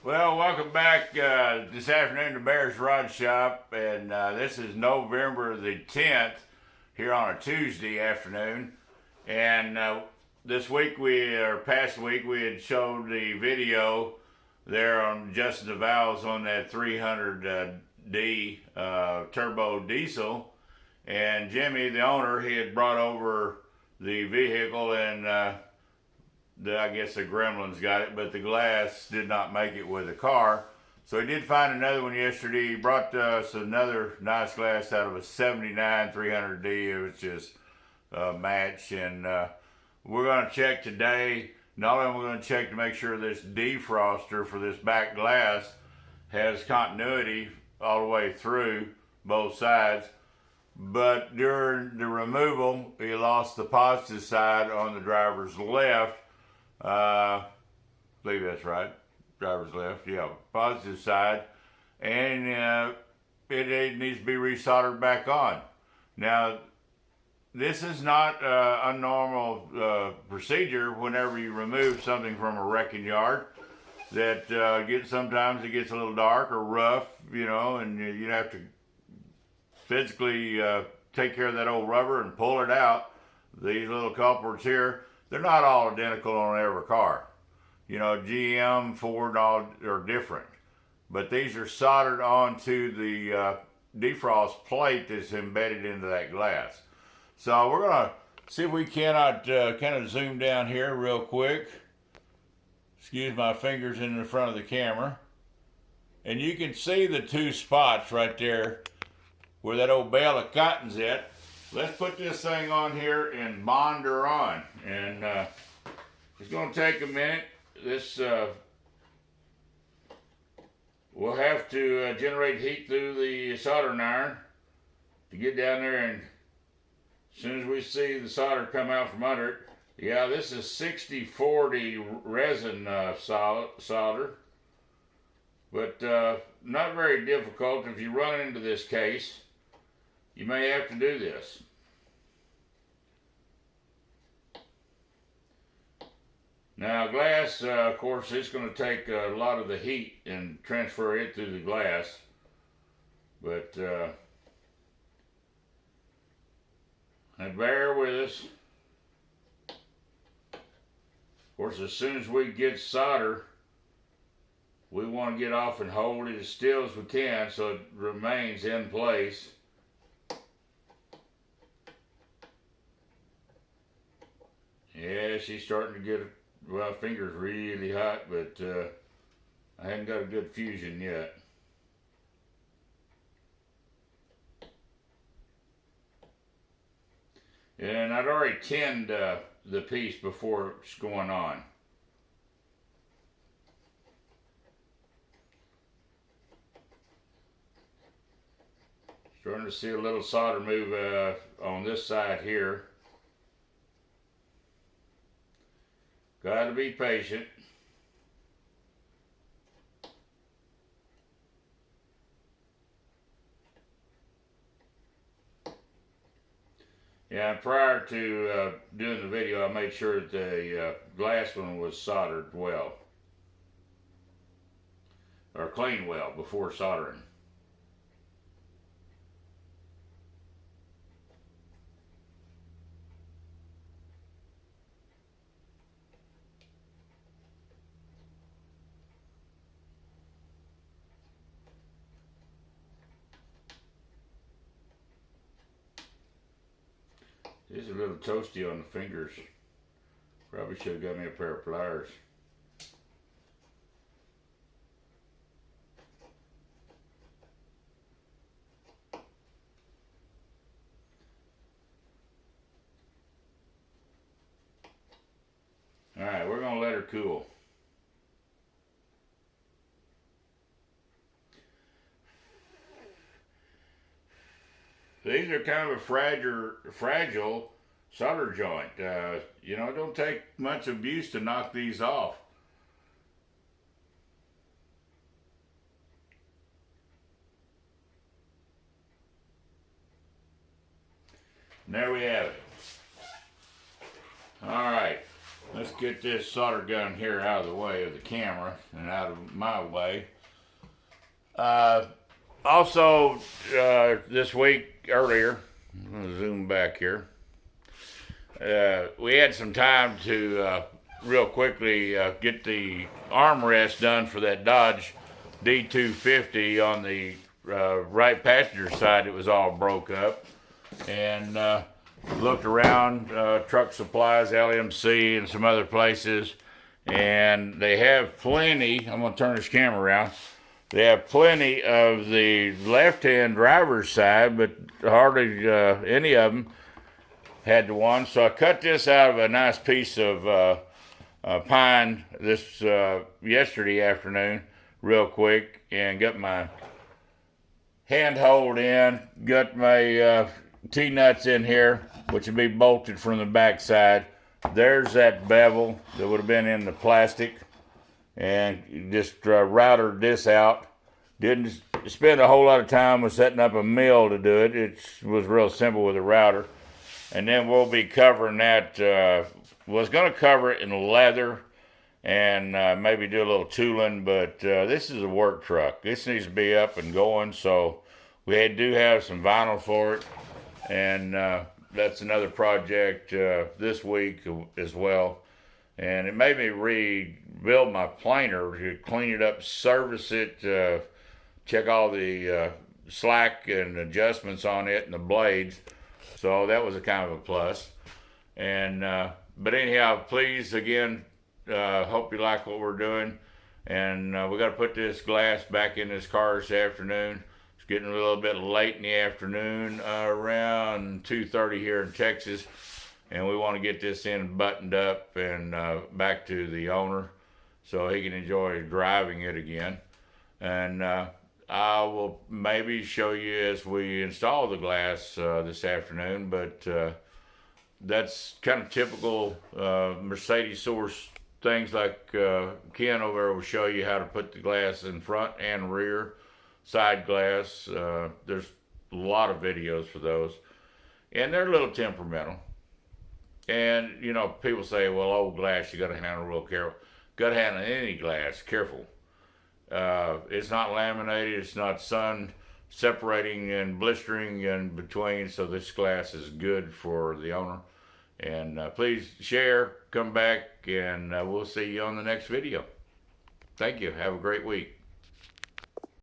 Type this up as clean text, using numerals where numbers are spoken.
Well, welcome back this afternoon to Bear's Rod Shop, and this is November the 10th here on a Tuesday afternoon. And this week, past week, we had showed the video there on adjusting the valves on that 300D turbo diesel. And Jimmy, the owner, he had brought over the vehicle and I guess the gremlins got it, but the glass did not make it with the car. So he did find another one yesterday. He brought us another nice glass out of a 79 300D, which is a match. And we're going to check today. Not only are we going to check to make sure this defroster for this back glass has continuity all the way through both sides, but during the removal, he lost the positive side on the driver's left. I believe that's right. Driver's left, yeah, positive side, and it needs to be resoldered back on. Now, this is not a normal procedure whenever you remove something from a wrecking yard. That sometimes it gets a little dark or rough, and you have to physically take care of that old rubber and pull it out. These little culprits here, they're not all identical on every car. GM, Ford, all are different. But these are soldered onto the defrost plate that's embedded into that glass. So we're going to see if we cannot kind of zoom down here real quick. Excuse my fingers in the front of the camera. And you can see the two spots right there where that old bale of cotton's at. Let's put this thing on here and bond her on. And it's going to take a minute. This we'll have to generate heat through the soldering iron to get down there, and as soon as we see the solder come out from under it, yeah, this is 60-40 resin solder, but not very difficult. If you run into this case, you may have to do this. Now, glass, of course, it's going to take a lot of the heat and transfer it through the glass, but bear with us. Of course, as soon as we get solder, we want to get off and hold it as still as we can so it remains in place. Yeah, she's starting to get it. Well, finger's really hot, but I haven't got a good fusion yet. And I'd already tinned the piece before it's going on. Starting to see a little solder move on this side here. Got to be patient. Yeah, prior to doing the video, I made sure that the glass one was soldered well, or cleaned well before soldering. It's a little toasty on the fingers. Probably should have got me a pair of pliers. Alright, we're going to let her cool. These are kind of a fragile solder joint. It don't take much abuse to knock these off. And there we have it. All right. Let's get this solder gun here out of the way of the camera and out of my way. Also, this week earlier, I'm going to zoom back here. We had some time to real quickly get the armrest done for that Dodge D-250 on the right passenger side. It was all broke up, and looked around Truck Supplies, LMC, and some other places, and they have plenty. I'm going to turn this camera around. They have plenty of the left-hand driver's side, but hardly any of them had the one. So I cut this out of a nice piece of pine this yesterday afternoon real quick, and got my handhold in, got my T-nuts in here, which would be bolted from the back side. There's that bevel that would have been in the plastic, and just routed this out. Didn't spend a whole lot of time with setting up a mill to do it. It was real simple with a router. And then we'll be covering that, was going to cover it in leather and maybe do a little tooling, but this is a work truck. This needs to be up and going, so we do have some vinyl for it, and that's another project this week as well. And it made me rebuild my planer to clean it up, service it, check all the slack and adjustments on it and the blades. So that was a kind of a plus. And but anyhow, please again, hope you like what we're doing. And we got to put this glass back in this car this afternoon. It's getting a little bit late in the afternoon, around 2:30 here in Texas, and we want to get this in buttoned up and back to the owner so he can enjoy driving it again. And I will maybe show you as we install the glass this afternoon, but that's kind of typical Mercedes source things, like Ken over there will show you how to put the glass in front and rear, side glass. There's a lot of videos for those, and they're a little temperamental. And you know, people say, well, old glass, you got to handle real careful. Got to handle any glass careful. It's not laminated, it's not sun separating and blistering in between, so this glass is good for the owner. And please share, come back, and we'll see you on the next video. Thank you. Have a great week.